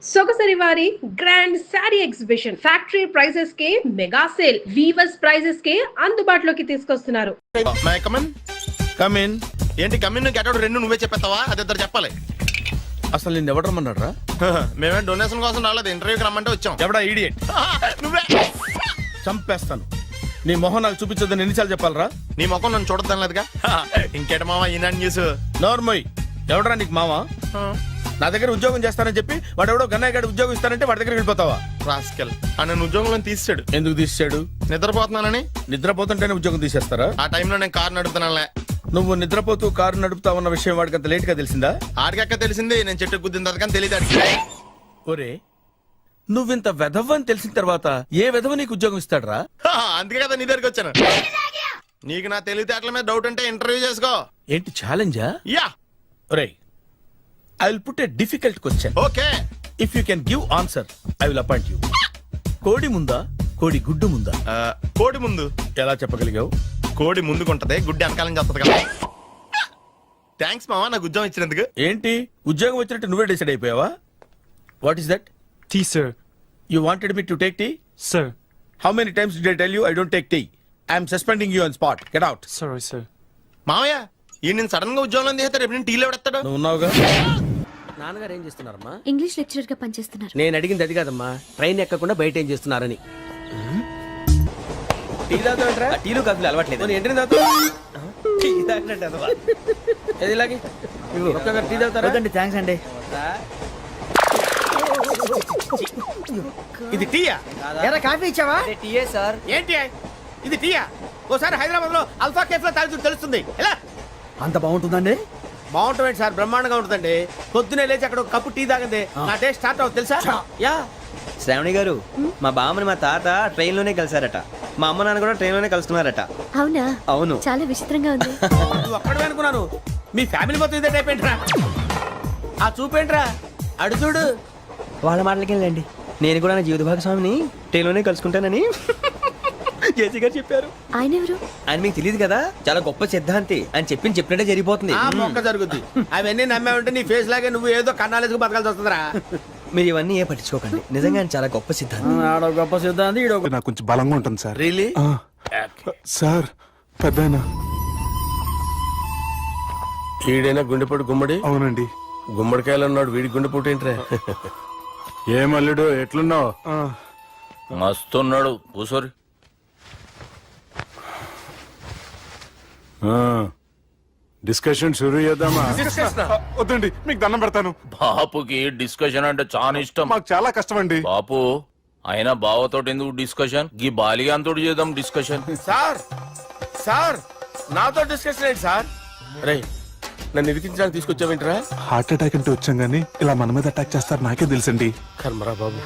సొగసరి వారి grand sari exhibition factory prices కే mega sale weavers prices కే అందుబాటులోకి తీసుకొస్తున్నారు. ఏంటి కమిన్ గెటౌట్ రెండు నువ్వే చెప్పేస్తావా? అది ఇద్దరు చెప్పాలి. అసలు నేను ఎవరు రమ్మన్నాడు రా? మేమే డొనేషన్ కోసం రాలేదు, ఇంటర్వ్యూకి రమ్మంటే వచ్చాం. ఎవడా ఈడియట్? నువ్వే. చంపేస్తాను. నీ మొహం నాకు చూపించొద్దని ఎన్నిసార్లు చెప్పాలరా? నీ ముఖం నన్ను చూడద్దనలేదుగా. ఇంకేట మామ ఈనాడు న్యూస్. నోర్మోయ్, ఎవడరా నీకు మామ? నా దగ్గర ఉద్యోగం చేస్తానని చెప్పి వాడెవడో గన్నయ్య గారి ఉద్యోగం ఇస్తానంటే వాడి దగ్గర వెళ్ళిపోతావా? రాస్కెల్ నన్ను ఉద్యోగంలో తీసాడు. ఎందుకు తీసాడు? నిద్రపోతున్నానని. నిద్రపోతుంటేనే ఉద్యోగం తీసేస్తారా? ఆ టైంలో నేను కారు నడుపుతున్నానులే. నువ్వు నిద్రపోతూ కారు నడుపుతావన్న విషయం వాడికి అంత లేట్ గా తెలిసిందా? ఆడికక్క తెలిసింది, నేను చెట్టు గుద్దిన తర్వాత కానీ తెలియదు ఆడికి. ఒరే, నువ్వింత వెధవ్ అని తెలిసిన తర్వాత ఏ వెధవ నీకు ఉద్యోగం ఇస్తాడరా? అందుకే కదా నీ దగ్గరికి వచ్చాను. నీకు నా తెలివితేటల మీద డౌట్ అంటే ఇంటర్వ్యూ చేసుకో. ఏంటి ఛాలెంజా? యా. ఒరే, I will put a difficult question. Okay. If you can give answer I will appoint you. కోడి ముందా, కోడి గుడ్డు ముందా? కోడి ముందు. ఎలా చెప్పగలిగావు? కోడి ముందుకుంటది, గుడ్డి వెనకాలం చేస్తుంది కదా. థ్యాంక్స్ మామా నాకు ఉద్యోగం ఇచ్చినందుకు. ఏంటి ఉద్యోగం వచ్చినట్టు నువ్వే డిసైడ్ అయిపోయావా? What is that? Tea, sir. You wanted me to take tea? Sir. How many times did I tell you I don't take tea? I am suspending you on spot. Get out. Sorry, sir. మామయ్య ఈ నేను sudden గా ఉద్యోగంలో తీస్తాడు, రేపు నేను టీలో పెడతాడు. నువ్వు ఉన్నావుగా. నాన్నగారు ఏం చేస్తున్నారమ్మా? ఇంగ్లీష్ లెక్చరర్ గా పనిచేస్తున్నారు. నేను అడిగింది అది కాదమ్మా, ట్రైన్ ఎక్కకుండా బయట ఏం చేస్తున్నారని. టీ తాగుతావంటరా? టీలు కాఫీలు అలవాట్లేదు. నేను ఏంటి తాగుతావు? టీ తాగినట్టు అదవా. ఏది ఇలాగే ఒక్కగా టీ తాగుతారా? థ్యాంక్స్ అండి. ఇది టీయా? ఎరా కాఫీ ఇచ్చావా? టీయే సార్. ఏంటి ఇది టీయా? ఓసారి హైదరాబాద్ లో అల్ఫా కేఫ్ లో తాగుతూ తెలుస్తుంది. ఎలా అంత బాగుంటుందండి? బాగుంటుంది సార్, బ్రహ్మాండంగా ఉంటుందండి. పొద్దునే లేచి అక్కడ ఒక కప్పు టీ తాగింది నా డే స్టార్ట్ అవుతుంది తెలుసా? యా. శ్రావణి గారు, మా బామ్మని మా తాత ట్రైన్ లోనే కలిసారట. మా అమ్మ నాన్న కూడా ట్రైన్ లోనే కలుస్తున్నారట. అవునా? అవును. చాలా విచిత్రంగా ఉంది. నువ్వు ఒక్కడే అనుకున్నాను, మీ ఫ్యామిలీ మొత్తం ఇదే టైప్ ఏంట్రా? ఆ చూపేంట్రా, అడు చూడు. వాళ్ళ మాటలకి వెళ్ళండి. నేను కూడా నా జీవిత భాగస్వామిని ట్రైన్ లోనే కలుసుకుంటానని జేసీ గారు చెప్పారు. ఆయన ఎవరు? ఆయన మీకు తెలియదు కదా, చాలా గొప్ప సిద్ధాంతి అని చెప్పినట్టే జరిగిపోతుంది. ఆ మొక్క జరుగుద్ది. అవన్నీ నమ్మావంటే నీ ఫేస్ లాగే నువ్వు ఏదో కన్నాలేసుకు బతకాల్సి వస్తుందిరా. మీరు ఇవన్నీ ఏ పట్టించుకోకండి, నిజంగా ఆయన చాలా గొప్ప సిద్ధాంతి. ఆడో గొప్ప సిద్ధాంతి, ఈడో నాకు కొంచెం బలంగా ఉంటుంది సార్. రియలీ? సార్ పెద్దయినా. ఈడైనా గుండెపోటు గుమ్మడి? అవునండి. గుమ్మడికాయలు అన్నాడు, వీడి గుండెపోటు ఏంట్రా? ఏం అల్లుడు ఎట్లున్నావు? మస్తున్నాడు కూసోరి. డిస్కషన్ షురూ చేద్దామా? వద్దండి, మీకు దండం పెడతాను. బాపుకి డిస్కషన్ అంటే చాలా ఇష్టం. మాకు చాలా కష్టం అండి. బాపు అయినా బావతోటి ఎందుకు డిస్కషన్? గీ బాలిగాంతో చేద్దాం డిస్కషన్. సార్ సార్ నాతో డిస్కషన్ ఏంటి సార్? రే, నన్ను ఇరికించడానికి తీసుకొచ్చావేంట్రా? హార్ట్ అటాక్ అంటే వచ్చాం గానీ ఇలా మన మీద అటాక్ చేస్తారు నాకే తెలుసండి. కర్మరా బాబు.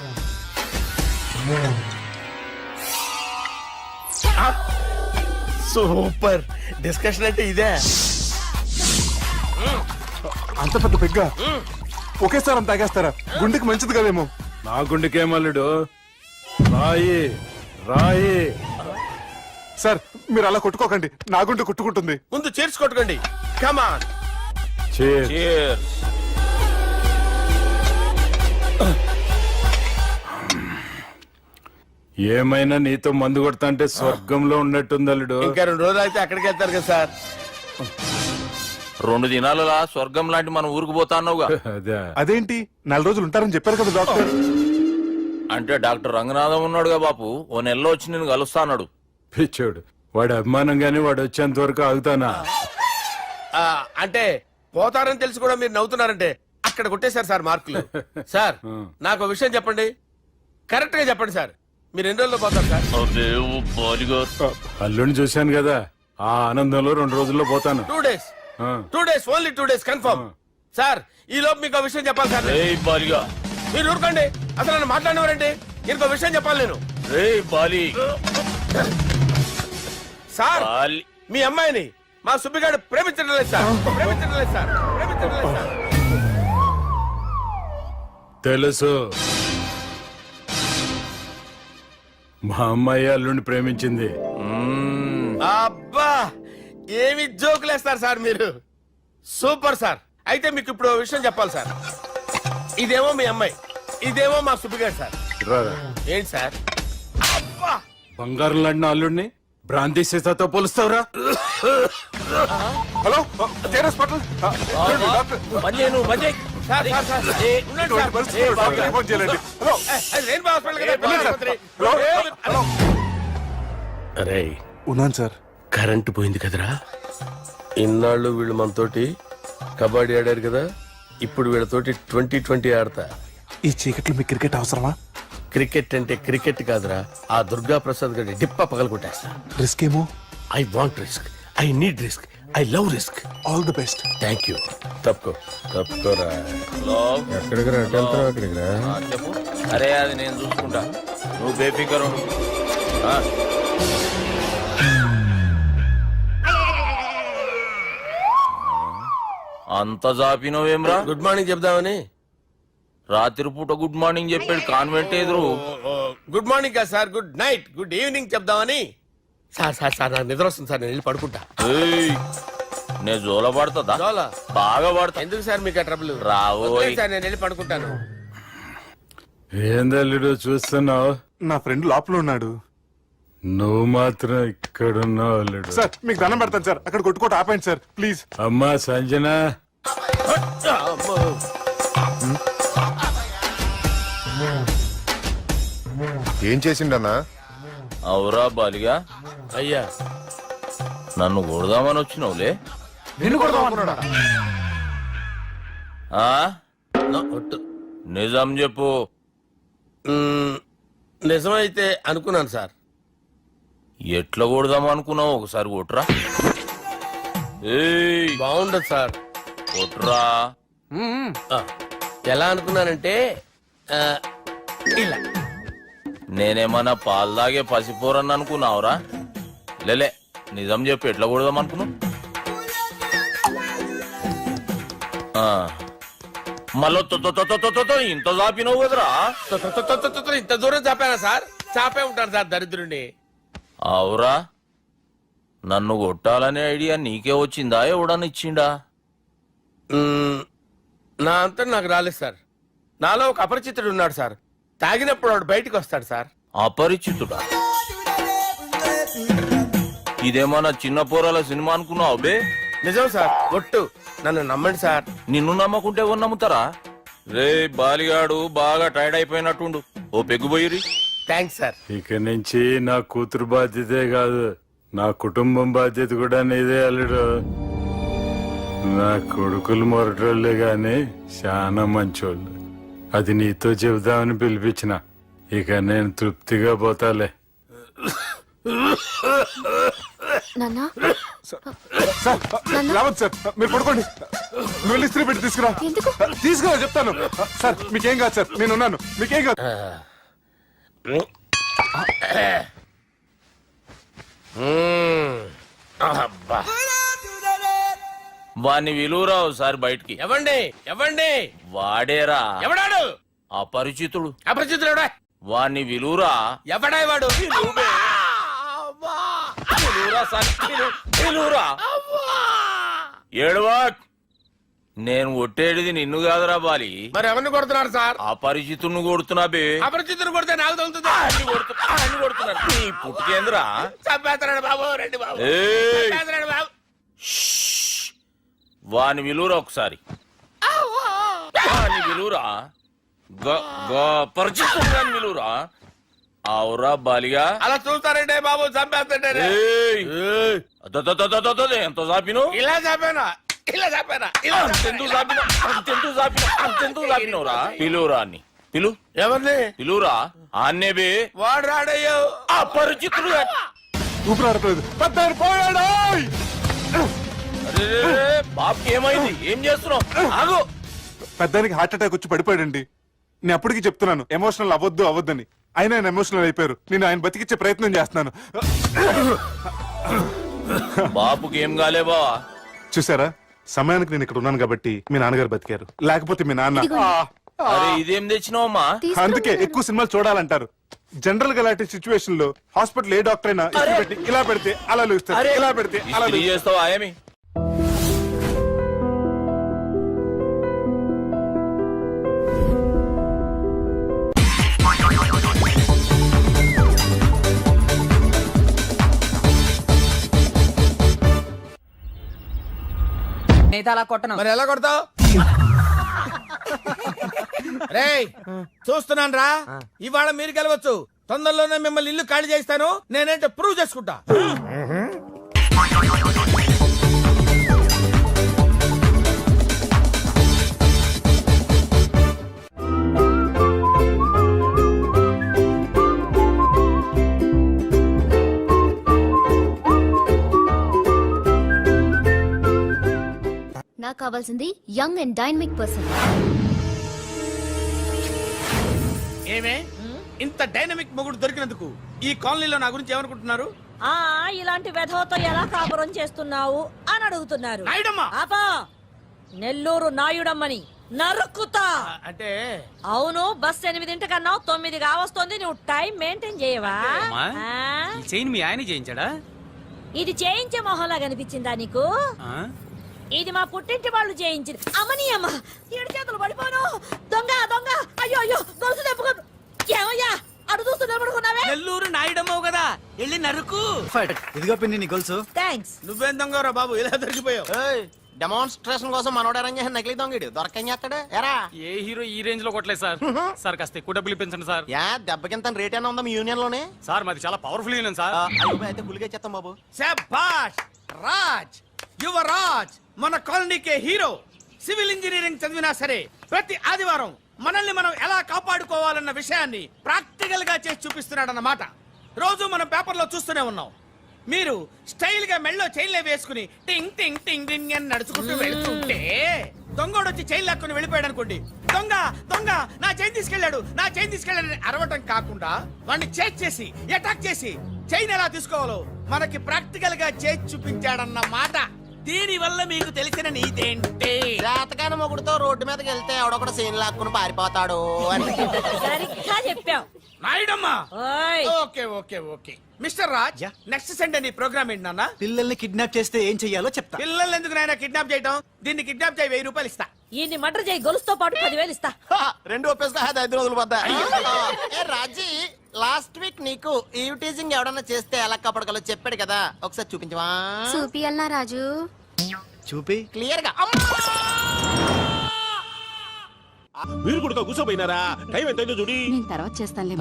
సూపర్ డిస్కషన్ అంటే ఇదే. అంత పెద్ద పెగ్గ ఒకేసారి అంత తాగేస్తారా? గుండెకి మంచిది కదేమో. నా గుండెకేం అల్లుడు, రాయి రాయి. సార్ మీరు అలా కొట్టుకోకండి, నా గుండె కొట్టుకుంటుంది. ముందు చేర్చి కొట్టుకోండి. కమాన్. Cheers. ఏమైనా నీతో మందు కొడతా అంటే స్వర్గంలో ఉన్నట్టుంది అల్లుడు. ఇంకా 2 రోజులు అయితే అక్కడికి వెళ్తారు కదా సార్. 2 దినాలలా స్వర్గం లాంటి మన ఊరికి పోతా అన్నావుగా. అదేంటి 4 రోజులు ఉంటారని చెప్పారు కదా డాక్టర్. అంటే డాక్టర్ రంగనాథం ఉన్నాడుగా బాపు, ఓ నెలలో వచ్చి నేను కలుస్తా అన్నాడు. పిచ్చోడు, వాడు అభిమానంగానే వాడు వచ్చేంత వరకు ఆగుతానా? అంటే పోతారని తెలిసి కూడా మీరు నవ్వుతున్నారంటే అక్కడ కొట్టేశారు సార్ మార్కులు. సార్ నాకు ఒక విషయం చెప్పండి, కరెక్ట్ గా చెప్పండి సార్. మీరు ఎన్ని రోజుల్లో పోతారు సార్? అరే ఓ బాలిగారు, అల్లుడిని చూశాను కదా, ఆ ఆనందంలో 2 రోజుల్లో పోతాను. 2 days. 2 days, only 2 days confirm. Sir ఈ లోపు మీకు విషయం చెప్పాలి సార్. రే బాలిగా, మీరు ఊరుకోండి, అసలు నన్ను మాట్లాడినవారండి. ఇంకో విషయం చెప్పాలి నేను. రే బాలి. సార్ బాలి మీ అమ్మాయిని మా సుబ్బిగాడు ప్రేమించడం లేదు సార్. ప్రేమించడం లేదు సార్. ప్రేమించడం లేదు సార్. తెలుసు, మా అమ్మాయి అల్లుడిని ప్రేమించింది. అబ్బా ఏమి జోకులేస్తారు సార్ మీరు. Super sir. అయితే మీకు ఇప్పుడు విషయం చెప్పాలి సార్. ఇదేమో మీ అమ్మాయి, ఇదేమో మా సుబ్బిగారు సార్. రారా. ఏంటి సార్? బంగారం లాంటి అల్లుడిని బ్రాంతి సీసాతో పోలుస్తావురా? హలో కేరస్ పటల్ డాక్టర్ పనిచేయను పనిచేయి సార్ సార్ సార్ ఏ, ఉండండి ఇటువంటి సార్. పరిస్థితుల్లో ఏ, బాబు. డాక్టర్ని ఫోన్ చేయాలండి. హలో అది రెయిన్బో హాస్పిటల్ కదా, వెళ్ళండి సార్. ఆసుపత్రి. హలో హలో అరే ఉన్నాను సార్. కరెంటు పోయింది కదరా. ఇన్నాళ్ళు వీళ్ళు మనతోటి కబడ్డీ ఆడారు కదా, ఇప్పుడు వీళ్ళతోటి 2020 ఆడతా. ఈ చీకట్లో మీకు క్రికెట్ అవసరమా? క్రికెట్ అంటే క్రికెట్ కాదురా, ఆ దుర్గా ప్రసాద్ గారి డిప్ప పగల కొట్టేస్తా. రిస్క్ ఏమో. I want risk, I need risk, I love risk. All the best. Thank you. తప్పుకోరా. హలో ఎక్కడికి రా, అటు వెళ్తున్నావు అక్కడికి రా. చెప్పు. అరే అది నేను చూసుకుంటా, నువ్వు బేఫికర్ ఉండు. ఆ. అంత జాపినవేమ్రా? గుడ్ మార్నింగ్ చెప్దామని. రాత్రి పూట గుడ్ మార్నింగ్ చెప్పాడు కాన్వెంట్ ఎదురు. గుడ్ మార్నింగ్ కాదు sir, good night, good evening చెప్దామని. సార్ సార్ సార్ నాకు నిద్ర వస్తుంది సార్, నేను వెళ్ళి పడుకుంటా. ఏయ్, నేను జోల పడుతుందా? జోలా? బాగా పడతా. ఎందుకు సార్ మీకు ఆ ట్రబుల్? రావోయ్. వదిలేయ్ సార్, నేను వెళ్ళి పడుకుంటాను. ఏందల్లుడు చూస్తున్నావు? నా ఫ్రెండ్ లోపల ఉన్నాడు. నువ్వు మాత్రం ఇక్కడున్నావు అల్లుడు. సార్ మీకు దండం పెడతాను సార్, అక్కడ కొట్టుకోట ఆపండి సార్ ప్లీజ్. అమ్మా సంజన, అమ్మో. ఏం చేసిండన్నా? అవురా బాలిగా, అయ్యా నన్ను కొడదామని వచ్చినావులే. నిన్ను కొడదామన్నాడా? ఆ? ఒట్టు. నిజం చెప్పు. నిజమైతే అనుకున్నాను సార్. ఎట్లా కొడదాం అనుకున్నావు? ఒకసారి కొట్రా. ఏయ్, బాగుండదు సార్. కొట్రా. ఆ, ఎలా అనుకున్నానంటే ఆ, ఇలా. నేనేమన్నా పాలు తాగే పసిపోరని అనుకున్నావురా? లేలే, నిజం చెప్పు, ఎట్లా కొడదాం అనుకున్నావు? మళ్ళీ ఇంత చాపినావు కదరా? ఇంత దూరం చాపానా సార్? చాపే ఉంటాను సార్ దరిద్రుడిని. అవురా, నన్ను కొట్టాలనే ఐడియా నీకే వచ్చిందా? ఎవడన్నా ఇచ్చిండా? నా అంతా నాకు రాలేదు సార్. నాలో ఒక అపరిచితుడు ఉన్నాడు సార్. తాగినప్పుడు వాడు బయటికి వస్తాడు సార్. అపరిచితుడా? ఇదేమన్నా చిన్న పోరాల సినిమా అనుకున్నావు బే? నిజం సార్, ఒట్టు. నన్ను నమ్మండి సార్. నిన్ను నమ్మకుంటే ఎవరు నమ్ముతారా? రే బాలిగాడు బాగా టైర్డ్ అయిపోయినట్టుండు, ఓ పెగ్గుబోయిరి. Thanks sir. ఇక నుంచి నా కూతురు బాధ్యతే కాదు, నా కుటుంబం బాధ్యత కూడా నీదే అల్లుడు. నా కొడుకులు మొరటోళ్ళే గాని చాలా మంచోళ్ళు. అది నీతో చెబుదామని పిలిపించిన. ఇక నేను తృప్తిగా పోతాలే. నాన్నా రావద్దు సార్, మీరు పడుకోండి. నువ్వు ఇస్త్రీ పెట్టి తీసుకురా. ఎందుకు? తీసుకురా చెప్తాను. సార్ మీకేం కాదు సార్, నేనున్నాను, మీకేం కాదు. అబ్బా. వాణ్ణి విలువరా ఒకసారి బయటికి. ఎవండి ఎవండి? వాడేరా ఎవడాడు? అపరిచితుడు. అపరిచితుడు ఎవడా? వాణ్ణి విలువరా. ఎవడా వాడు? విలువరా సార్, విలువరా. ఏడవా, నేను ఒట్టేడిది నిన్ను కాదురా బాలి, మరి ఎవరిని కొడుతున్నారు సార్? అపరిచితుడిని కొడుతున్నా బే. అపరిచితుడు కొడితే నాకు తగులుతుంది. అన్ని కొడుతున్నారు నీ పుట్టుకేంద్రా. చంపేస్తున్నాడు బాబు, రండి బాబు. ఏయ్, చంపేస్తున్నాడు బాబు. వాని విలువరా ఒకసారి. వాని విలువరా. పరిచితుడు విలువరా. అవురా బాలిగా. అలా చూస్తారంటే బాబు, చంపేస్తాడు. ఏయ్, ఎంత చాపిను? ఇలా చంపానా? ఇలా చంపానా? ఇలా అంతెందుకు చాపిన, అంతెందుకు చాపిన, అంతెందుకు చాపినవురా? పిలువురా అన్ని, పిలు, ఎవరిని? పిలువురా. ఆన్నే బే. వాడు రాడయ్యో. అపరిచితుడు. ఊపిరాడట్లేదు. పెద్దాయన పోయాడు. బాబుకి ఏమైంది? ఏం చేస్తున్నావు? ఆగు. పెద్దానికి హార్ట్ అటాక్ వచ్చి పడిపోయాడండి. నేను అప్పటికి చెప్తున్నాను ఎమోషనల్ అవ్వద్దని. ఆయన ఎమోషనల్ అయిపోయారు. నేను ఆయన బతికిచ్చే ప్రయత్నం చేస్తున్నాను. బాబుకి ఏం కాలే బావా? చూసారా, సమయానికి నేను ఇక్కడ ఉన్నాను కాబట్టి మీ నాన్నగారు బతికారు. లేకపోతే మీ నాన్న. అరే ఇదేం తెచ్చినావమ్మా? అందుకే ఎక్కువ సినిమాలు చూడాలంటారు. జనరల్ గా అలాంటి సిచ్యువేషన్ లో హాస్పిటల్ ఏ డాక్టర్ అయినా ఇస్త్రీ పెట్టి ఇలా పెడితే అలా లూస్తారు, ఇలా పెడితే అలా ఇస్త్రీ చేస్తావా ఏమి? నేనైతే అలా కొట్టను. మరి ఎలా కొడతావు? రేయ్ చూస్తున్నాను రా, ఇవాళ మీరు గెలవచ్చు. తొందరలోనే మిమ్మల్ని ఇల్లు ఖాళీ చేస్తాను. నేనేంటో ప్రూవ్ చేసుకుంటా. నాకు కావాల్సింది యంగ్ అండ్ డైనమిక్ పర్సన్. ఏమే ఇంత డైనమిక్ మొగుడు దొరికినందుకు ఈ కాలనీలో నా గురించి ఏమనుకుంటున్నారు? ఇలాంటి వెధవతో ఎలా కాపురం చేస్తున్నావు అని అడుగుతున్నారు. నాయుడమ్మా! ఆపా, నెల్లూరు నాయుడమ్మని నరుక్కుతా. అంటే అవును, బస్ 8 కన్నావు, 9 కావస్తోంది. నువ్వు టైం మెయింటైన్ చేయవా? చైన్ మీ ఆయన చేయించాడా? ఇది చేయించే మొహంలా కనిపించిందా నీకు? ఇది మా పుట్టింటి వాళ్ళు చేయించింది. అమ్మని అమ్మ, 7 చేతులు పడిపోను. దొంగ దొంగ, అయ్యో అయ్యో, గొలుసు తెప్పుకోను. ఏమయ్యా అడు చూస్తున్నా పడుకున్నావే? నెల్లూరు నాయుడమ్మవు కదా, వెళ్ళి నరుకు. ఇదిగో పిన్ని నీ గొలుసు. థ్యాంక్స్. నువ్వేం దొంగరా బాబు, ఇలా దొరికిపోయావు? డెమాన్స్ట్రేషన్ కోసం మనోడు అరేంజ్ చేసిన నకిలీ దొంగడు దొరకని చేస్తాడు ఎరా. ఏ హీరో ఈ రేంజ్ లో కొట్టలేదు సార్. సార్ కాస్త ఎక్కువ డబ్బులు ఇప్పించండి సార్. యా దెబ్బకింత రేట్ అయినా ఉందా మీ యూనియన్ లోనే? సార్ మాది చాలా పవర్ఫుల్ యూనియన్ సార్. అయితే గులిగా చేస్తాం బాబు. శభాష్ రాజ్, యువరాజ్, మన కాలనీకే హీరో. సివిల్ ఇంజనీరింగ్ చదివినా సరే ప్రతి ఆదివారం మనల్ని మనం ఎలా కాపాడుకోవాలన్న విషయాన్ని ప్రాక్టికల్ గా చేసి చూపిస్తున్నాడన్నమాట. రోజు మనం పేపర్లో చూస్తూనే ఉన్నాం. మీరు స్టైల్ గా మెళ్ళో చైన్లే వేసుకుని టింగ్ టింగ్ టింగ్ టింగ్ అని నడుచుకుంటూ వెళ్తుంటే దొంగోడు వచ్చి చైన్ లాక్కుని వెళ్ళిపోయాడు అనుకోండి. దొంగ దొంగ నా చైన్ తీసుకెళ్లాడు, నా చైన్ తీసుకెళ్లాడని అరవటం కాకుండా వాడిని చేజ్ చేసి అటాక్ చేసి చైన్ ఎలా తీసుకోవాలో మనకి ప్రాక్టికల్ గా చేసి చూపించాడన్న మాట. దీని వల్ల మీకు తెలిసిన నీతేంటి? జాతకాన మొగుడుతో రోడ్డు మీదకి వెళ్తే ఎవడొకడు సీన్ లాక్కుని పారిపోతాడు అని. సరిగ్గా చెప్పావు నాయుడమ్మా. ఓయ్. Okay okay okay mister Raj, next Sunday నీ ప్రోగ్రామ్ ఏంటి నాన్న? పిల్లల్ని కిడ్నాప్ చేస్తే ఏం చెయ్యాలో చెప్తా. పిల్లల్ని ఎందుకు నాయన కిడ్నాప్ చేయటం? దీన్ని కిడ్నాప్ చేయి, 1000 రూపాయలు ఇస్తా. ఈయన్ని మర్డర్ చేయి, గొలుసుతో పాటు 10,000 ఇస్తా. రెండు ఒప్పేసుకో, 5 రోజులు పోతా. ఏ రాజీ, లాస్ట్ వీక్ నీకు ఈ టీజింగ్ ఎవడన్నా చేస్తే ఎలా కాపాడగలో చెప్పాడు కదా, ఒకసారి చూపించవా? చూపియల్నా రాజు? చూపి. క్లియర్ గా. మీరు కూడా కూర్చోపోయినారా? టైం ఎంతైందో చూడి. నేను తర్వాత చేస్తానులే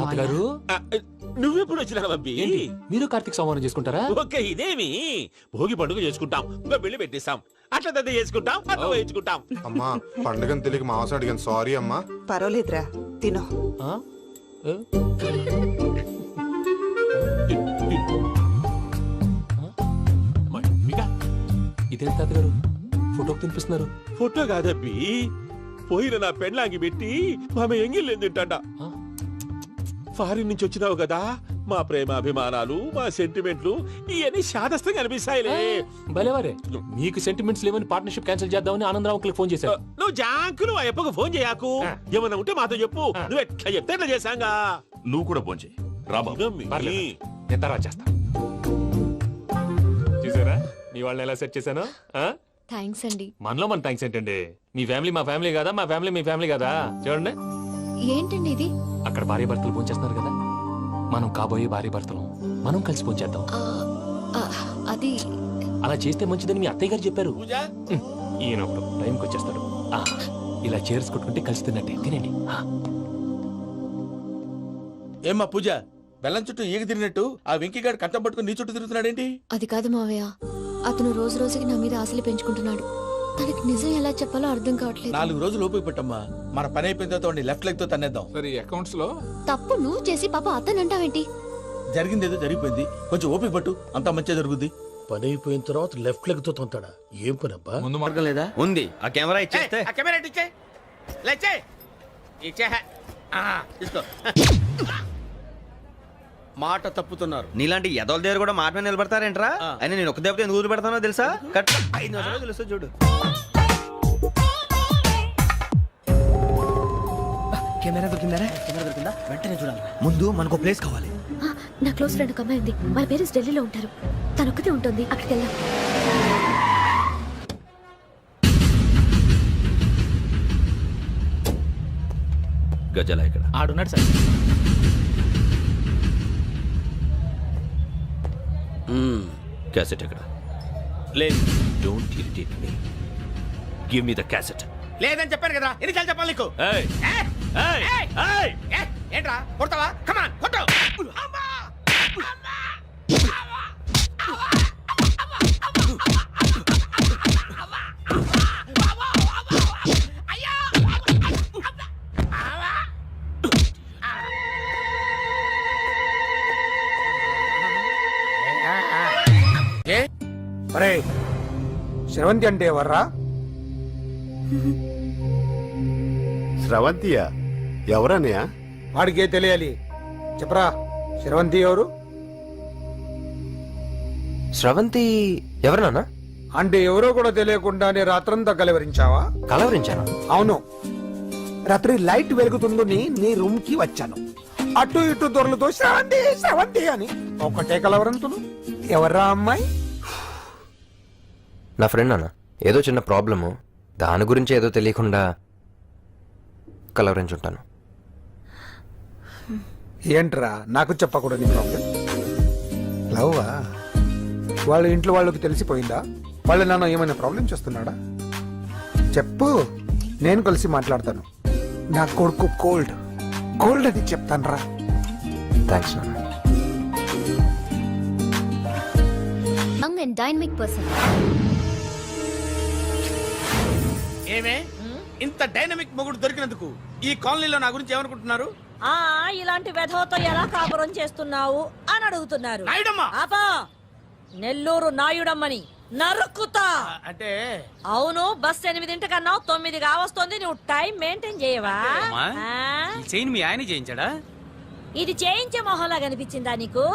నువ్వెప్పుడు వచ్చినా బంబి? మీరు కార్తీక్ సంహారం చేసుకుంటారా? ఓకే, ఇదేమి భోగి పండుగ చేసుకుంటాం, ఇంకా పెళ్లి పెట్టేస్తాం, అట్లా దద్ద చేసుకుంటాం, అట్లా వేయించుకుంటాం. అమ్మా పండుగని తెలియక మాంసం అడిగాను, సారీ అమ్మా. పర్వాలేదురా, తినో. ఇదే తాతగారు ఫోటోకి తినిపిస్తున్నారు. ఫోటో కాదబ్బి, పోయిన నా పెళ్ళాంగి పెట్టి ఆమె ఎంగిల్లేం తింటాడ. ఫారిన్ నుంచి వచ్చినావు కదా, మా ప్రేమ అభిమానాలు, మా సెంటిమెంట్లు ఇవన్నీ శాదస్తంగా అనిపిస్తాయిలే. భలేవారే, మీకు సెంటిమెంట్స్ లేవని పార్ట్నర్షిప్ క్యాన్సిల్ చేద్దామని ఆనందరావు అంకుల్ ఫోన్ చేశారు. నువ్వు జాంకులు ఆ ఎప్పకు ఫోన్ చేయకు, ఏమన్నా ఉంటే మాతో చెప్పు. నువ్వు ఎట్లా చెప్తే ఎట్లా చేశాంగా. నువ్వు కూడా ఫోన్ చేయి రాబా. నేను తర్వాత చేస్తా. చూసారా మీ వాళ్ళని ఎలా సెట్ చేశాను? థ్యాంక్స్ అండి. మనలో మన థ్యాంక్స్ ఏంటండి? మీ ఫ్యామిలీ మా ఫ్యామిలీ కదా, మా ఫ్యామిలీ మీ ఫ్యామిలీ కదా. చూడండి, ఏంటండి ఇది? అక్కడ భార్య భర్తలు ఫోన్ చేస్తున్నారు కదా, మనం కాబోయే భార్య భర్తలు మనం కలిసి ఫోన్ చేద్దాం. అది అలా చేస్తే మంచిదని మీ అత్తయ్య గారు చెప్పారు. పూజ, ఈయన ఒకడు టైంకి వచ్చేస్తాడు. ఇలా చేర్స్ కొట్టుకుంటే కలిసి తిన్నట్టే. తినండి. ఏమ్మా పూజ, బెల్లం చుట్టూ ఈగ తిరిగినట్టు ఆ వెంకీగాడు కట్టం పట్టుకుని నీ చుట్టూ తిరుగుతున్నాడేంటి? అది కాదు మావయ్య, అతను రోజు రోజుకి నా మీద ఆశలు పెంచుకుంటున్నాడు. తనకి నిజం ఎలా చెప్పాలో అర్థం కావట్లేదు. 4 రోజులు ఓపిక పెట్టమ్మా, మన పని అయిపోయిన తర్వాత లెఫ్ట్ లెగ్ తో తన్నేద్దాం. సరే అకౌంట్స్ లో తప్పు నువ్వు చేసి పాప అతను అంటావేంటి? జరిగింది ఏదో జరిగిపోయింది, కొంచెం ఓపిక పట్టు, అంతా మంచిగా జరుగుద్ది. పని అయిపోయిన తర్వాత లెఫ్ట్ లెగ్ తో తొంతాడా? ఏం పని అబ్బా? ముందు మార్గం లేదా? ఉంది. ఆ కెమెరా ఇచ్చేస్తే. ఆ కెమెరా ఇచ్చే, లేచే, ఇచ్చే, తీసుకో. మాట తప్పుతున్నారు. నీలాంటి ఎదల దగ్గర కూడా మాట మీద నిలబడతారేంట్రా? అని నేను ఒక దెబ్బతో ఎందుకు ఊరు పెడతానో తెలుసా? కట్ 5 నిమిషాలు తెలుసు చూడు. కెమెరా దొరికిందా? కెమెరా దొరికిందా? వెంటనే చూడాలి. ముందు మనకు ప్లేస్ కావాలి. నా క్లోజ్ ఫ్రెండ్ ఒక అమ్మాయి ఉంది. వాళ్ళ పేరెంట్స్ ఢిల్లీలో ఉంటారు. తను ఒక్కతే ఉంటుంది. అక్కడికి వెళ్దాం. గజల ఇక్కడ ఆడున్నాడు సార్. క్యాసెట్ ఎక్కడ? లేదు. Don't irritate me. Give me the cassette. లేదని చెప్పాను కదా, ఎన్నిసార్లు చెప్పాలి నీకు? ఏయ్ ఏయ్! ఏయ్ ఏయ్! ఏయ్ ఏయ్! ఏంట్రా కొడతావా? కమాన్ కొట్టు. అమ్మా! అమ్మా! అరే శ్రవంతి అంటే ఎవర్రా? స్రవంతియా? ఎవరన్నయ్య? వాడికే తెలియాలి. చెప్పరా, శ్రవంతి ఎవరు? స్రవంతి ఎవరు నాన్న? అంటే ఎవరో కూడా తెలియకుండానే రాత్రంతా కలవరించావా? కలవరించాను. అవును, రాత్రి లైట్ వెలుగుతుందని నీ రూమ్ కి వచ్చాను. అటు ఇటు దొరలతో శ్రవంతి శ్రవంతి అని ఒకటే కలవరంతులు. ఎవర్రా అమ్మాయి? నా ఫ్రెండ్ నాన్న, ఏదో చిన్న ప్రాబ్లము, దాని గురించి ఏదో తెలియకుండా కలవరించుంటాను. ఏంట్రా నాకు చెప్పకూడదు ప్రాబ్లం? లవ్వా? వాళ్ళ ఇంట్లో వాళ్ళకి తెలిసిపోయిందా? వాళ్ళ నాన్న ఏమైనా ప్రాబ్లం చేస్తున్నాడా? చెప్పు, నేను కలిసి మాట్లాడతాను. నా కొడుకు కోల్డ్ కోల్డ్ అని చెప్తాను రా. థ్యాంక్స్ నాన్న. Young and dynamic person. ఏమే ఇంత డైనమిక్ మొగుడు దొరికినందుకు ఈ కాలనీలో నా గురించి ఏమనుకుంటున్నారు? ఇలాంటి వెధవతో ఎలా కాపురం చేస్తున్నావు అని అడుగుతున్నారు. నాయుడమ్మ! ఆపా! నెల్లూరు నాయుడమ్మని నరుక్కుతా. అంటే అవును, బస్ 8 9 కావస్తుంది. నువ్వు టైం మెయింటైన్ చేయవా? చైన్ మీ ఆయన చేయించాడా? ఇది చేయించే మొహంలా కనిపించిందా నీకు?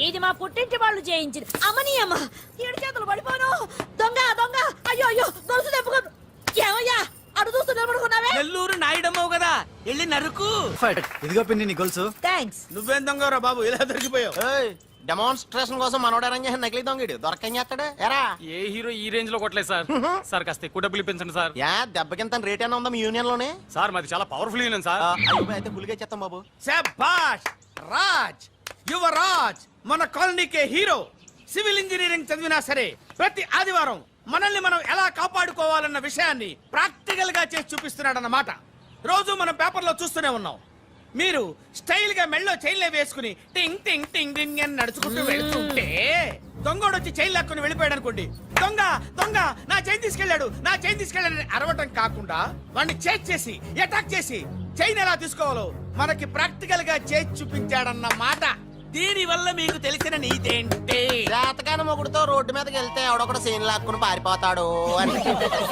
ఇది మా పుట్టింటి వాళ్ళు చేయించింది. అమ్మని అమ్మ, 7 చేతులు పడిపోను. దొంగ దొంగ, అయ్యో అయ్యో, గొలుసు తెప్పుకో. ఏమయ్యా అడు చూస్తూ నిలబడుకున్నావే? నెల్లూరు నాయుడమ్మవు కదా, వెళ్ళి నరుకు. ఇదిగో పిన్ని నీ గొలుసు. థ్యాంక్స్. నువ్వేం దొంగరా బాబు, ఇలా దొరికిపోయావు? డెమాన్స్ట్రేషన్ కోసం మనోడు అరేంజ్ చేసిన నకిలీ దొంగడు దొరకని చేస్తాడు. ఎరా ఏ హీరో ఈ రేంజ్ లో కొట్టలేదు సార్. సార్ కాస్త ఎక్కువ డబ్బులు ఇప్పించండి సార్. యా దెబ్బకింత రేట్ అయినా ఉందా మీ యూనియన్ లోనే? సార్ మాది చాలా పవర్ఫుల్ యూనియన్ సార్. అయితే ఫుల్గా చేస్తాం బాబు. శభాష్ రాజ్, యువరాజ్, మన కాలనీకే హీరో. సివిల్ ఇంజనీరింగ్ చదివినా సరే ప్రతి ఆదివారం మనల్ని మనం ఎలా కాపాడుకోవాలన్న విషయాన్ని ప్రాక్టికల్ గా చేసి చూపిస్తున్నాడన్నమాట. రోజు మనం పేపర్లో చూస్తూనే ఉన్నాం. మీరు స్టైల్ గా మెళ్ళో చైన్లే వేసుకుని టింగ్ టింగ్ టింగ్ టింగ్ అని నడుచుకుంటూ వెళ్తుంటే దొంగోడు వచ్చి చైన్ లాక్కుని వెళ్ళిపోయాడు అనుకోండి. దొంగ దొంగ నా చైన్ తీసుకెళ్లాడు, నా చైన్ తీసుకెళ్లాడని అరవటం కాకుండా వాడిని చేజ్ చేసి అటాక్ చేసి చైన్ ఎలా తీసుకోవాలో మనకి ప్రాక్టికల్ గా చేసి చూపించాడన్న మాట. దీని వల్ల మీకు తెలిసిన నీతేంటి? జాతకాన మొగుడుతో రోడ్డు మీదకి వెళ్తే ఎవడొకడు సీన్ లాక్కుని పారిపోతాడు అని.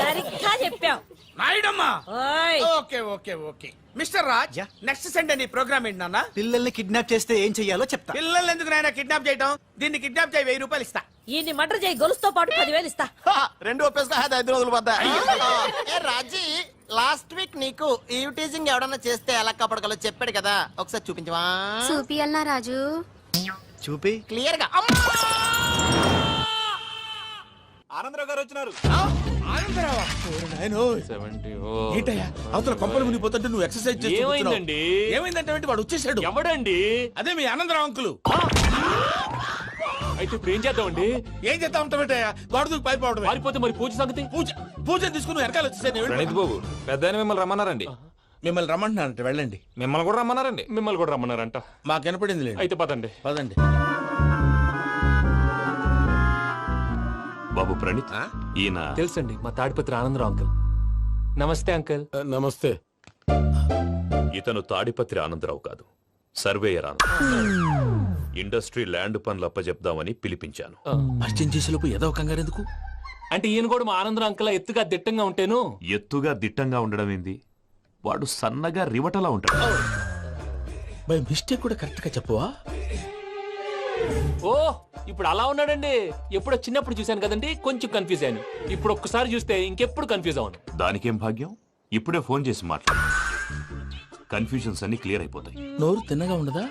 సరిగ్గా చెప్పావు నాయుడమ్మా. ఓయ్. Okay okay okay mister Raj, next Sunday నీ ప్రోగ్రామ్ ఏంటి నాన్న? పిల్లల్ని కిడ్నాప్ చేస్తే ఏం చెయ్యాలో చెప్తా. పిల్లల్ని ఎందుకు నాయన కిడ్నాప్ చేయటం? దీన్ని కిడ్నాప్ చేయి, 1000 రూపాయలు ఇస్తా. ఈ మటర్ చేయి, గొలుసుతో పాటు 10,000 ఇస్తా. రెండు ఒప్పేసుకో, 5 రోజులు పడ్డా. ఏ రాజీ, లాస్ట్ వీక్ నీకు ఈ టీజింగ్ ఎవడన్నా చేస్తే ఎలా కాపాడగలో చెప్పాడు కదా, ఒకసారి చూపించవా? చూపియల్నా రాజు? చూపి. క్లియర్ గా. ఆనందరావు గారు వచ్చినారు. ఆనందరావా? ఏంటయ్యా అవతల కొంపలు మునిగిపోతుంటే నువ్వు ఎక్సర్సైజ్ చేస్తూ ఏమైందండి? ఏమైందంటే వాడు వచ్చేసాడు. ఎవడండి? అదే మీ ఆనందరావు అంకులు. అయితే ఇప్పుడు ఏం చేద్దామండి? ఏం చేస్తా ఉంటావేటయ్యా, వాడు దూకి పైపోవడమే. పారిపోతే మరి పూజ సంగతి? పూజ తీసుకుని నువ్వు వెనకాల వచ్చేసాను. బాబు పెద్ద మిమ్మల్ని రమ్మన్నారండి. మిమ్మల్ని రమ్మంటున్నారంట, వెళ్ళండి. మిమ్మల్ని కూడా రమ్మన్నారండి. మిమ్మల్ని కూడా రమ్మన్నారంట. మాకు వినపడింది లేదు. అయితే పదండి. పదండి. బాబు ప్రణీత్, ఈయన తెలుసండి, మా తాడిపత్రి ఆనందరావు అంకుల్. నమస్తే అంకుల్. నమస్తే. ఇతను తాడిపత్రి ఆనందరావు కాదు, సర్వేయర్ ఆనందరావు. ఇండస్ట్రీ ల్యాండ్ పనులు అప్పచెప్దామని పిలిపించాను. పరిచయం చేసేలోపు ఏదో కంగారు ఎందుకు? అంటే ఈయన కూడా మా ఆనందరావు అంకుల్ ఎత్తుగా దిట్టంగా ఉంటేను. ఎత్తుగా దిట్టంగా ఉండడం ఏంది, వాడు సన్నగా రివటలా ఉంటాడు. బై మిస్టేక్ కూడా కరెక్ట్ గా చెప్పవా? ఓ ఇప్పుడు అలా ఉన్నాడండి. ఎప్పుడో చిన్నప్పుడు చూశాను కదండి, కొంచెం కన్ఫ్యూజ్ అయ్యాను. ఇప్పుడు ఒక్కసారి చూస్తే ఇంకెప్పుడు కన్ఫ్యూజ్ అవ్వను. దానికేం భాగ్యం, ఇప్పుడే ఫోన్ చేసి మాట్లాడు. కన్ఫ్యూజన్స్ అన్ని క్లియర్ అయిపోతాయి. నోరు తిన్నగా ఉండదా?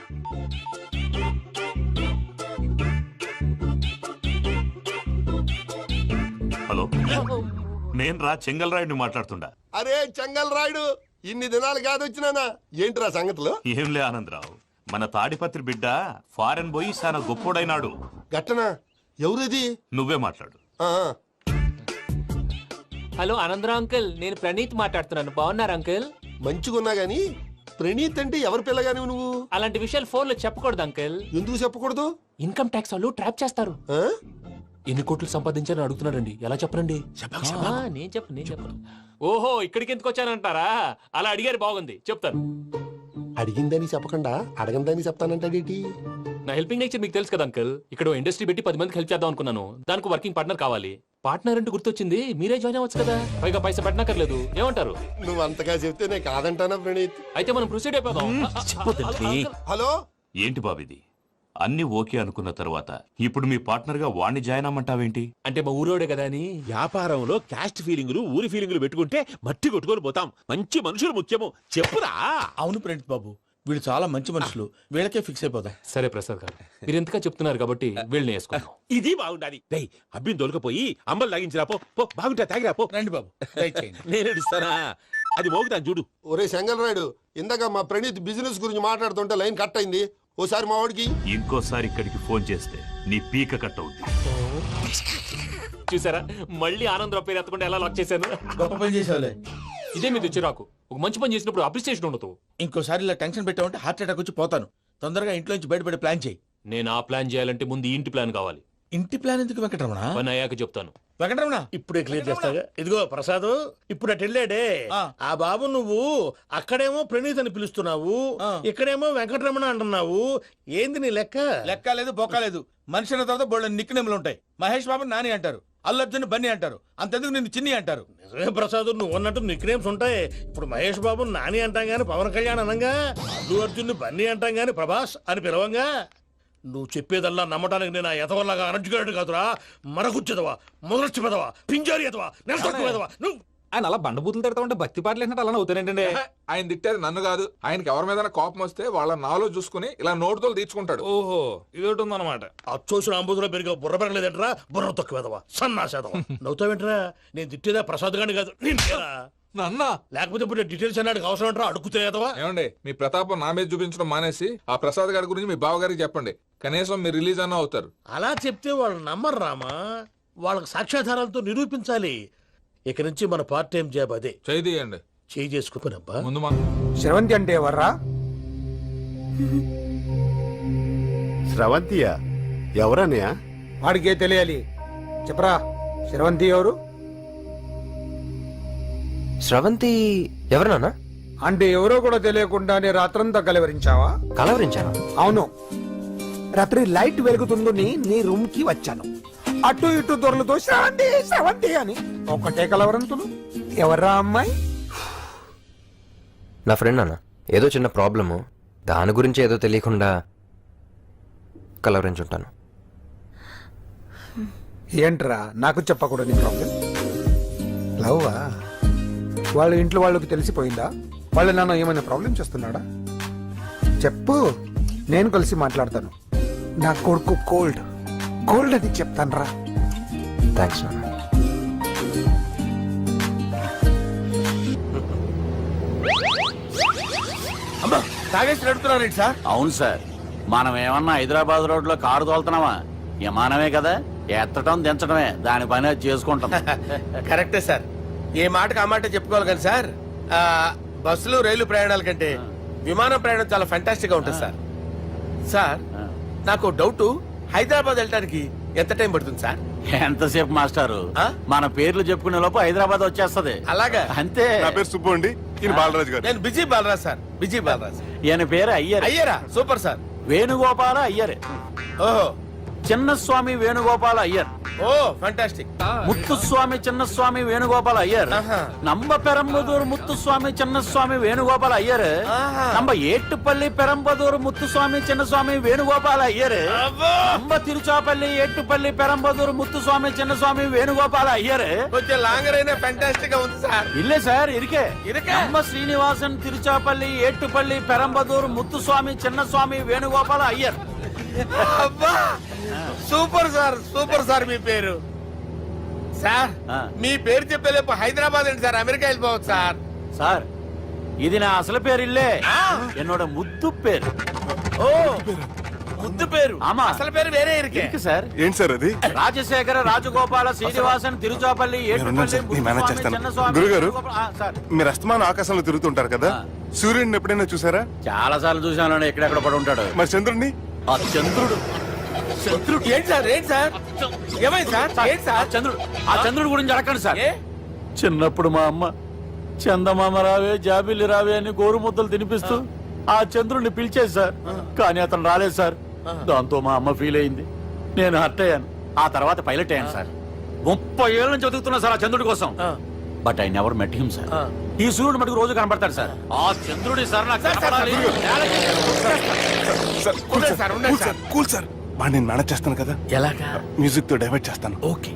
హలో, నేను రా చెంగల్ రాయుడిని మాట్లాడుతుండా. అరే చెంగల్ రాయుడు, ఇన్ని దినాలు కాదు వచ్చినానా? ఏంట్రా సంగతులు? ఏంలే ఆనందరావు, మన తాడిపత్రి బిడ్డ ఫారెన్ పోయి చాలా గొప్పోడైనాడు. గట్టనా? ఎవరిది? నువ్వే మాట్లాడు. హలో ఆనందరావు అంకుల్, నేను ప్రణీత్ మాట్లాడుతున్నాను. బాగున్నారు అంకుల్? మంచిగున్నా గాని ప్రణీత్ అంటే ఎవరి పిల్లగాని నువ్వు? అలాంటి విషయాలు ఫోన్ లో చెప్పకూడదు అంకుల్. ఎందుకు చెప్పకూడదు? ఇన్కమ్ ట్యాక్స్ వాళ్ళు ట్రాప్ చేస్తారు. ఆ? ఎన్ని కోట్లు సంపాదించాలని అడుగుతున్నారండి. ఎలా చెప్పరండి? నేను చెప్పను. ఓహో, ఇక్కడికి ఎందుకు వచ్చానంటారా? అలా అడిగారు, బాగుంది, చెప్తాను. అడిగిందని చెప్పకుండా అడగందని చెప్తానంటాడేటి? నా హెల్పింగ్ నేచర్ మీకు తెలుసు కదా అంకుల్. ఇక్కడ ఇండస్ట్రీ పెట్టి 10 మందికి హెల్ప్ చేద్దాం అనుకున్నాను. దానికి వర్కింగ్ పార్ట్నర్ కావాలి. పార్ట్నర్ అంటే గుర్తొచ్చింది, మీరే జాయిన్ అవ్వచ్చు కదా. పైగా పైసా పెట్టనక్కర్లేదు. ఏమంటారు? నువ్వు అంతగా చెప్తే నేను కాదంటానా ప్రణీత్? అయితే మనం ప్రొసీడ్ అయిపోదాం. హలో, ఏంటి బాబిది? అన్ని ఓకే అనుకున్న తర్వాత ఇప్పుడు మీ పార్ట్నర్ గా వాణ్ణి జాయిన్ అమ్మంటావేంటి? అంటే మా ఊరోడే కదా అని. వ్యాపారంలో క్యాస్ట్ ఫీలింగులు ఊరి ఫీలింగులు పెట్టుకుంటే మట్టి కొట్టుకొని పోతాం. మంచి మనుషులు ముఖ్యము. చెప్పురా. అవును ప్రణీత్ బాబు, వీళ్ళు చాలా మంచి మనుషులు, వీళ్ళకే ఫిక్స్ అయిపోదాం. సరే ప్రసాద్ గారు, మీరు ఎంతగా చెప్తున్నారు కాబట్టి వీళ్ళని వేసుకుందాం. ఇది బాగుండాలి. డేయ్, అబ్బిని దొలకపోయి అంబలు లాగించిరా పో. పో, బాగుంటా, తాగిరా పో. రండి బాబు, దయచేయండి. నేను ఇస్తానా? అది మోగుతాను చూడు. ఒరే సెంగల్ రాయుడు, ఇందాక మా ప్రణీత్ బిజినెస్ గురించి మాట్లాడుతుంటే లైన్ కట్ అయింది. ఓసారి మా వాడికి. ఇంకోసారి ఇక్కడికి ఫోన్ చేస్తే నీ పీక కట్ అవుద్ది. చూసారా, మళ్ళీ ఆనందరావు పేరు ఎత్తకుండా ఎలా లాక్ చేశాను. గొప్ప పని చేసేవాళ్ళే. ఇదే మీద చిరాకు. ఒక మంచి పని చేసినప్పుడు అప్రిసియేషన్ ఉండదు. ఇంకోసారి ఇలా టెన్షన్ పెట్టామంటే హార్ట్ అటాక్ వచ్చి పోతాను. తొందరగా ఇంట్లో నుంచి బయటపడే ప్లాన్ చేయి. నేను ఆ ప్లాన్ చేయాలంటే ముందు ఈ ఇంటి ప్లాన్ కావాలి. ఇంటి ప్లాన్ ఎందుకు వెంకటరమణ? పని అయ్యాక చెప్తాను. వెంకటరమణ ఇప్పుడే క్లియర్ చేస్తాగా. ఇదిగో ప్రసాద్, ఇప్పుడు అటు వెళ్ళాడే ఆ బాబు, నువ్వు అక్కడేమో ప్రణీత్ అని పిలుస్తున్నావు, ఇక్కడేమో వెంకటరమణ అంటున్నావు. ఏంది నీ లెక్క? లెక్క లేదు, బొక్క లేదు. మనిషి అన్న తర్వాత బోళ్ళ నిక్నెములు ఉంటాయి. మహేష్ బాబు నాని అంటారు, అల్లు అర్జున్ బన్నీ అంటారు, అంతెందుకు నిన్ను చిన్ని అంటారు. నిజమే ప్రసాద్, నువ్వు అన్నట్టు నిక్ నేమ్స్ ఉంటాయి. ఇప్పుడు మహేష్ బాబు నాని అంటాం గాని పవన్ కళ్యాణ్ అనంగా, అల్లు అర్జున్ బన్నీ అంటాం గాని ప్రభాస్ అని పిలవంగా. నువ్వు చెప్పేదల్లా నమ్మటానికి నేను ఎతవల్లాగా అనర్జుకేటెడ్ కాదురా. మరగుచ్చదవా, మొదలచ్చి పెదవా, పింజారి ఎదవా, నెలసొక్కుదవా నువ్వు. ఆయన అలా బండబూతులు తిడతా ఉంటే భక్తి పాటలు ఏంటంటే అలా అవుతానంటే. ఆయన తిట్టేది నన్ను కాదు, ఆయనకి ఎవరి మీద కోపం వస్తే వాళ్ళ నాలో చూసుకుని ఇలా నోటుతో తీర్చుకుంటాడు. ఓహో, ఇదొకటి ఉందన్నమాట. అచ్చోసిన అంబుధులో పెరిగే బుర్ర పెరగలేదంటరా, బుర్ర తొక్కువేదవా, సన్నాసేదవా. నవ్వుతావేంట్రా? నేను తిట్టేదా ప్రసాద్ గాని కాదు, నిన్నేరా. నాన్న, లేకపోతే ఇప్పుడు డీటెయిల్స్ అన్నాడు అవసరం అంటారా? అడుగుతాయేదవా. ఏమండి, మీ ప్రతాపం నా మీద చూపించడం మానేసి ఆ ప్రసాద్ గారి గురించి మీ బావగారికి చెప్పండి. కనీసం మీరు రిలీజ్ అన్న అవుతారు. అలా చెప్తే వాళ్ళు నమ్మరు రామా. వాళ్ళకి సాక్ష్యాధారాలతో నిరూపించాలి. ఇక నుంచి మన పార్ట్ టైం జాబ్ అదే. చేయండి, చేయి చేసుకున్నాబ్బా. ముందు శ్రవంతి అంటే ఎవర్రా? స్రవంతియా? ఎవరన్నయ్యా? వాడికే తెలియాలి. చెప్పరా, శ్రవంతి ఎవరు? స్రవంతి ఎవరు నాన్న? అంటే ఎవరో కూడా తెలియకుండానే రాత్రంతా కలవరించావా? కలవరించాను. అవును, రాత్రి లైట్ వెలుగుతుందని నీ రూమ్ కి వచ్చాను. అటు ఇటు దొరలతో శ్రవంతి శ్రవంతి అని ఒకటే కలవరంతులు. ఎవర్రా అమ్మాయి? నా ఫ్రెండ్ అన్న, ఏదో చిన్న ప్రాబ్లము, దాని గురించి ఏదో తెలియకుండా కలవరించుంటాను. ఏంట్రా నాకు చెప్పకూడదు నీ ప్రాబ్లం? లవ్వా? వాళ్ళ ఇంట్లో వాళ్ళకి తెలిసిపోయిందా? వాళ్ళ నాన్న ఏమైనా ప్రాబ్లం చేస్తున్నాడా? చెప్పు, నేను కలిసి మాట్లాడతాను. నా కొడుకు కోల్డ్ కోల్డ్ అని చెప్తాను రా. థ్యాంక్స్ నాన్న. అమ్మా, తాగేసి నడుతున్నారేంటి సార్? అవును సార్, మనం ఏమన్నా హైదరాబాద్ రోడ్ లో కారు తోలుతున్నామా? విమానమే కదా, ఎత్తడం దించడమే దాని పని అది చేసుకుంటాం. కరెక్టే సార్. ఏ మాటకు ఆ మాట చెప్పుకోవాలి కానీ సార్, బస్సులు రైలు ప్రయాణాల కంటే విమానం ప్రయాణం చాలా ఫెంటాస్టిక్ గా ఉంటుంది సార్. సార్, నాకు డౌట్, హైదరాబాద్ వెళ్ళడానికి ఎంత టైం పడుతుంది సార్? ఎంతసేపు మాస్టారు, మన పేర్లు చెప్పుకునే లోపు హైదరాబాద్ వచ్చేస్తది. అలాగా? అంతే. నా పేరు సుబ్బు అండి, ఈయన బాలరాజు గారు. నేను busy Balaraj sir, busy Balaraj. ఈయన పేరు అయ్యర్. అయ్యరా? Super sir. వేణుగోపాల అయ్యర్. ఓహో, చిన్నస్వామి వేణుగోపాల అయ్యర్. Oh fantastic. ముత్తుస్వామి చిన్నస్వామి వేణుగోపాల అయ్యర్. நம்ம பெரம்பதூர் முத்துசுவாமி சின்னசுவாமி வேணுகோபால் ஐயர். நம்ம ஏட்டுப்பள்ளி பெரம்பதூர் முத்துசுவாமி சின்னசுவாமி வேணுகோபால் ஐயர். நம்ம திருச்சாப்பள்ளி ஏட்டுப்பள்ளி பெரம்பதூர் முத்துசுவாமி சின்னசுவாமி வேணுகோபால் ஐயர். కొంచెం లాంగర్ అయినా ఫెంటాస్టిక్ గా ఉంది సార్. இல்ல சார், இருக்கே. நம்ம ஸ்ரீனிவாசன் திருச்சாப்பள்ளி ஏட்டுப்பள்ளி பெரம்பதூர் முத்துசுவாமி சின்னசுவாమి వేణుగోపాల అయ్యర్. అబ్బా, సూపర్ సార్, సూపర్ సార్. మీ పేరు సార్, మీ పేరు చెప్పేలేపు హైదరాబాద్ ఏంటి సార్, అమెరికా వెళ్ళిపోవచ్చు సార్. సార్, ఇది నా అసలు పేరు ఇల్లే, என்னோட ముద్దు పేరు. ఓ, ముద్దు పేరు ఆమా. అసలు పేరు వేరే ఇరికే ఇருக்கு సార్ ఏంటి సార్ అది? రాజశేఖర రాజగోపాల శ్రీనివాసన్ తిరుచాపల్లి మీరున్నాను సార్, నేను మేనేజ్ చేస్తాను. గురుగారు, మీరు అస్తమానం ఆకాశంలో తిరుగుతుంటారు కదా, సూర్యుడిని ఎప్పుడైనా చూసారా? చాలా సార్లు చూసాను ఎక్కడెక్కడ పడి ఉంటాడు. మరి చంద్రుడిని? ఆ చంద్రుడు ఏంటి సార్ ఏంటి సార్ ఏమైంది సార్ ఏంటి సార్ ఆ చంద్రుడు గురించి అడగండి సార్. ఏ? చిన్నప్పుడు మా అమ్మ చందమామ రావే జాబిల్లి రావే అని గోరు ముద్దలు తినిపిస్తూ ఆ చంద్రుడిని పిలిచేది సార్. కానీ అతను రాలేదు సార్. దాంతో మా అమ్మ ఫీల్ అయింది, నేను హర్ట్ అయ్యాను. ఆ తర్వాత పైలట్ అయ్యాను సార్. 30 ఏళ్ళ నుంచి చదువుతున్నా సార్ ఆ చంద్రుడి కోసం. But I never met him sir. ఈ సూర్యుడు మటుకు రోజు కనబడతాడు సార్. ఆ చంద్రుడి సార్ నాకు కనపడాలి. కూల్ సార్, వాడిని నేను మేనేజ్ చేస్తాను కదా. ఎలాగా? మ్యూజిక్ తో డైవర్ట్ చేస్తాను. ఓకే.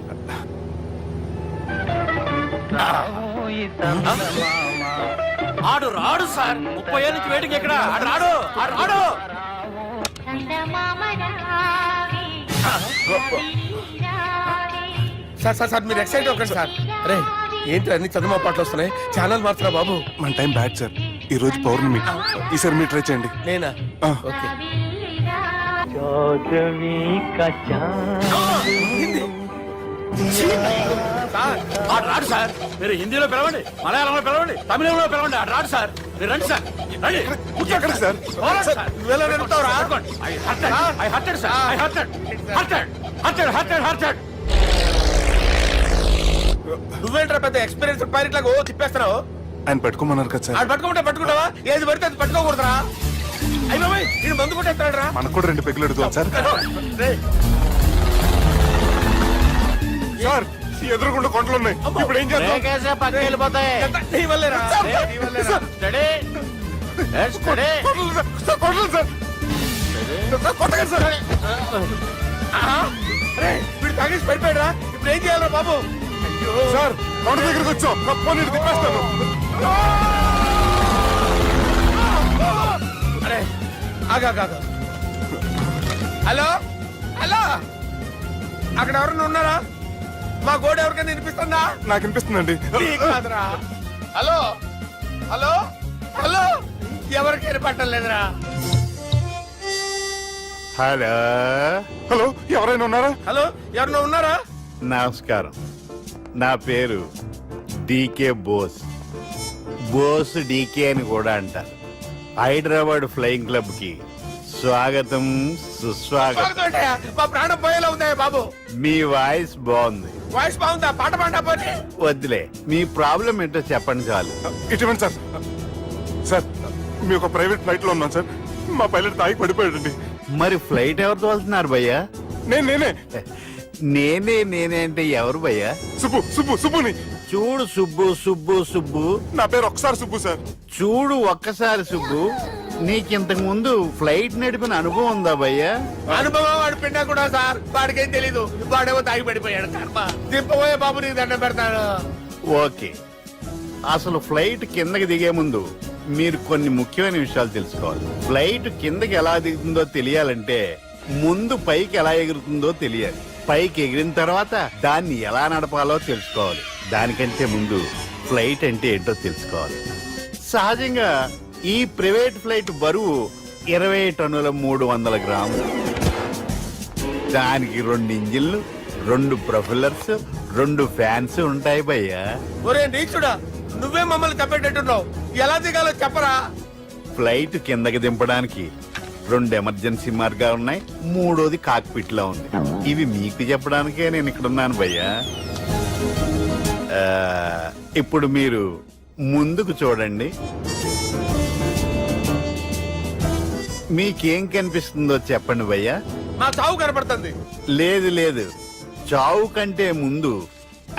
ఆడు రాడు సార్. 30 ఏళ్ళ నుంచి వేటికి ఎక్కడ ఆడు రాడు. ఆడు రాడు. సార్ సార్ సార్ మీరు ఎక్సైట్ అవ్వకండి సార్. అరే ఏంటి అన్ని చదువు పాటలు వస్తున్నాయి, ఛానల్ మారుతున్నా బాబు. మన టైం బ్యాడ్ సార్, ఈ రోజు పౌర్ణమి. ఈసారి మీరు ట్రై చేయండి. నేనా? ఆ. ఓకే. ఆడు రాడు సార్. మీరు హిందీలో పిలవండి, మలయాళంలో పిలవండి, తమిళంలో పిలవండి. ఆడు రాడు సార్. మీరు రండి సార్, రండి. ఎక్కడ సార్? పోరాడు sir. I hurted, sir. I hurted. నువ్వేంట్రా పెద్ద ఎక్స్పీరియన్స్ పైరెట్ లాగా ఓ తిప్పేస్తున్నావు? ఆయన పెట్టుకోమన్నారు కదా సార్. ఆడు పట్టుకుంటే పట్టుకుంటావా? ఏది పడితే అది పట్టుకోకూడదురా. అయ్యి బాబాయ్ నేను మందు కొట్టేస్తాడు రా. మనకు కూడా 2 పెగ్గులు అడుగుతాం సార్. సార్, ఎదురుగుండా కొండలు ఉన్నాయి, ఇప్పుడు ఏం చేద్దాం? లేకేసే పక్కకి వెళ్ళిపోతాయి. నీ వల్లేరా? Steady. Let's steady. కొండలు సార్. కొట్టగా సార్. వీడు తాగేసి పడిపోయాడురా. ఇప్పుడు ఏం చేయాలరా బాబు? సార్, కొండ దగ్గరికి వచ్చాం, కప్పని తిప్పేస్తాను. అరే ఆగా. హలో హలో, అక్కడ ఎవరన్నా ఉన్నారా? మా గోడ ఎవరికైనా వినిపిస్తుందా? నాకు వినిపిస్తుందండి. నీకు కాదురా. హలో హలో హలో, ఎవరికి వినపట్టలేదురా. హలో హలో, ఎవరైనా ఉన్నారా? హలో ఎవరన్నా ఉన్నారా? నమస్కారం, నా పేరు డీకే బోస్. బోస్ డీకే అని కూడా అంటారు. హైదరాబాద్ ఫ్లయింగ్ క్లబ్ కి స్వాగతం సుస్వాగతం. స్వాగతం. మా ప్రాణం పోయేలా ఉందా బాబు? మీ వాయిస్ బాగుంది. వాయిస్ బాగుందా? పాట పాడా పోనీ. వద్దులే, మీ ప్రాబ్లం ఏంటో చెప్పండి చాలు. ఇటువంటి సార్, సార్ మీ ఒక ప్రైవేట్ ఫ్లైట్ లో ఉన్నాను సార్. మా పైలట్ తాగి పడిపోయాడండి. మరి ఫ్లైట్ ఎవరు తోలుతున్నారు భయ్యా? నేనే నేనే అంటే ఎవరు భయ్యా? సుబ్బుని. చూడు సుబ్బు. నా పేరు ఒకసారి సుబ్బు సార్. చూడు ఒక్కసారి సుబ్బు, నీకింతకు ముందు ఫ్లైట్ నడిపిన అనుభవం ఉందా భయ్యా? అనుభవం వాడు పిండా కూడా సార్. వాడికేం తెలీదు, వాడేమో తాగి పడిపోయాడు. దింపబోయే బాబు నీకు దండం పెడతాడు. ఓకే, అసలు ఫ్లైట్ కిందకి దిగే ముందు మీరు కొన్ని ముఖ్యమైన విషయాలు తెలుసుకోవాలి. ఫ్లైట్ కిందకి ఎలా దిగుతుందో తెలియాలంటే ముందు పైకి ఎలా ఎగురుతుందో తెలియాలి. పైకి ఎగిరిన తర్వాత దాన్ని ఎలా నడపాలో తెలుసుకోవాలి. దానికంటే ముందు ఫ్లైట్ అంటే ఏంటో తెలుసుకోవాలి. సహజంగా ఈ ప్రైవేట్ ఫ్లైట్ బరువు 20 టన్నుల 300 గ్రాములు. దానికి 2 ఇంజిన్లు, 2 ప్రొఫెల్లర్స్, 2 ఫ్యాన్స్ ఉంటాయి భయ్యా. ఒరే నీచుడా, నువ్వే మమ్మల్ని తప్పేటట్టున్నావు. ఎలా దిగాలో చెప్పరా? ఫ్లైట్ కిందకి దింపడానికి 2 ఎమర్జెన్సీ మార్గాలు ఉన్నాయి, 3వది కాక్పిట్ లో ఉంది. ఇవి మీకు చెప్పడానికే నేను ఇక్కడ ఉన్నాను భయ్యా. ఇప్పుడు మీరు ముందుకు చూడండి. మీకేం కనిపిస్తుందో చెప్పండి భయ్యా. మా చావు కనపడుతుంది. లేదు, చావు కంటే ముందు,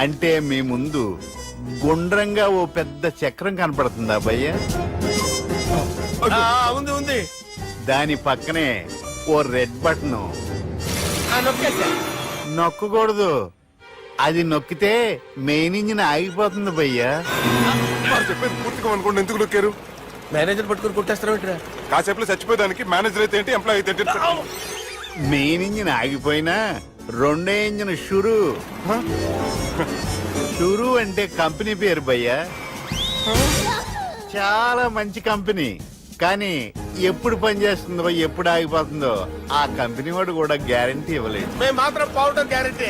అంటే మీ ముందు గుండ్రంగా ఓ పెద్ద చక్రం కనపడుతుందా భయ్యా? ఉంది. దాని పక్కనే ఓ రెడ్ బటన్. నొక్కకూడదు, అది నొక్కితే మెయిన్ ఇంజిన్ ఆగిపోతుంది భయ్యా. చెప్పేది పూర్తిగా అనుకోండి. ఎందుకు నొక్కారు? మేనేజర్ పట్టుకుని కొట్టేస్తారా? కాసేపులో చచ్చిపోయేదానికి మేనేజర్ అయితే ఏంటి, ఎంప్లాయ్ అయితే ఏంటి? మెయిన్ ఇంజిన్ ఆగిపోయినా 2వ ఇంజిన్ షురు అంటే కంపెనీ పేరు భయ్యా. చాలా మంచి కంపెనీ. కానీ ఎప్పుడు పనిచేస్తుందో ఎప్పుడు ఆగిపోతుందో ఆ కంపెనీ వాడు కూడా గ్యారంటీ ఇవ్వలేదు. మేము మాత్రం పౌడర్ గ్యారెంటీ.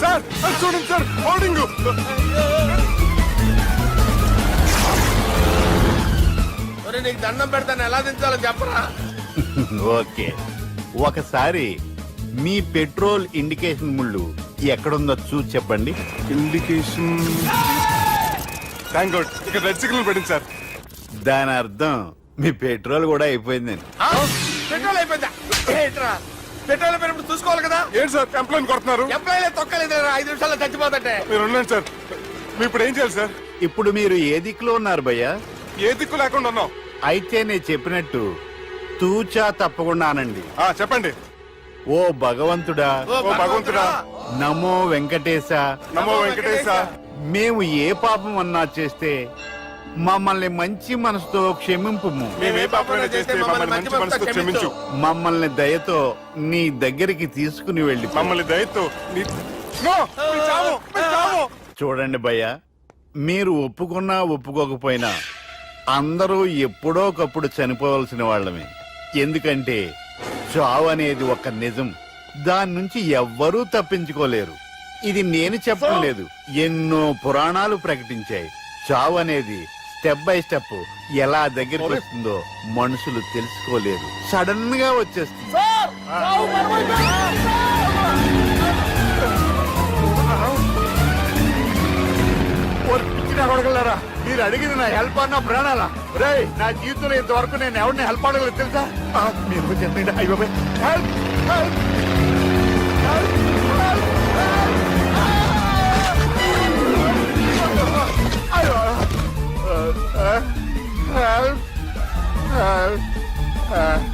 సార్ అది చూడండి సార్, హోర్డింగ్. నీకు దండం పెడతాను, ఎలా దించాలో చెప్పరా? ఓకే, ఒకసారి మీ పెట్రోల్ ఇండికేషన్ ముళ్ళు ఎక్కడుందో చూసి చెప్పండి. ఇండికేషన్. థ్యాంక్ గాడ్, ఇక్కడ రెడ్ సిగ్నల్ పడింది సార్. దాని అర్థం మీ పెట్రోల్ కూడా అయిపోయిందని. పెట్రోల్ అయిపోయిందా? ఏంట్రా పెట్రోల్ అయిపోయినప్పుడు చూసుకోవాలి కదా. ఏంటి సార్ కంప్లైంట్ కొడుతున్నారు? ఎంప్లాయీలే తొక్కలేదు, 5 నిమిషాల్లో చచ్చిపోతుంటే. మీరు ఉండండి సార్, మీరు ఇప్పుడు ఏం చేయాలి సార్? ఇప్పుడు మీరు ఏ దిక్కులో ఉన్నారు భయ్యా? ఏ దిక్కు లేకుండా ఉన్నాం. అయితే నేను చెప్పినట్టు తూచా తప్పకుండా అనండి. చెప్పండి. ఓ భగవంతుడా, ఓ భగవంతుడా, నమో వెంకటేశ, నమో వెంకటేశ. మేము ఏ పాపం అన్నా చేస్తే మమ్మల్ని మంచి మనసుతో క్షమింపుము. మేమే పాపమైనా చేస్తే మమ్మల్ని మంచి మనసుతో క్షమించు. మమ్మల్ని దయతో నీ దగ్గరికి తీసుకుని వెళ్ళి మమ్మల్ని దయతో నో, మీ చావు, మీ చావు. చూడండి భయ్య, మీరు ఒప్పుకున్నా ఒప్పుకోకపోయినా అందరూ ఎప్పుడో ఒకప్పుడు చనిపోవలసిన వాళ్ళమే. ఎందుకంటే చావు అనేది ఒక నిజం, దాని నుంచి ఎవ్వరూ తప్పించుకోలేరు. ఇది నేను చెప్పడం లేదు, ఎన్నో పురాణాలు ప్రకటించాయి. చావు అనేది స్టెప్ బై స్టెప్ ఎలా దగ్గరికి వస్తుందో మనుషులు తెలుసుకోలేరు, సడన్ గా వచ్చేస్తుంది. అడగలరా, మీరు అడిగింది నా హెల్ప్ అన్న ప్రాణాలా? రే, నా జీవితంలో ఇంతవరకు నేను ఎవరిని హెల్ప్ అడగలేదు తెలుసా? మీరు చెప్పండి. అయ్యో help, help, help, help, help.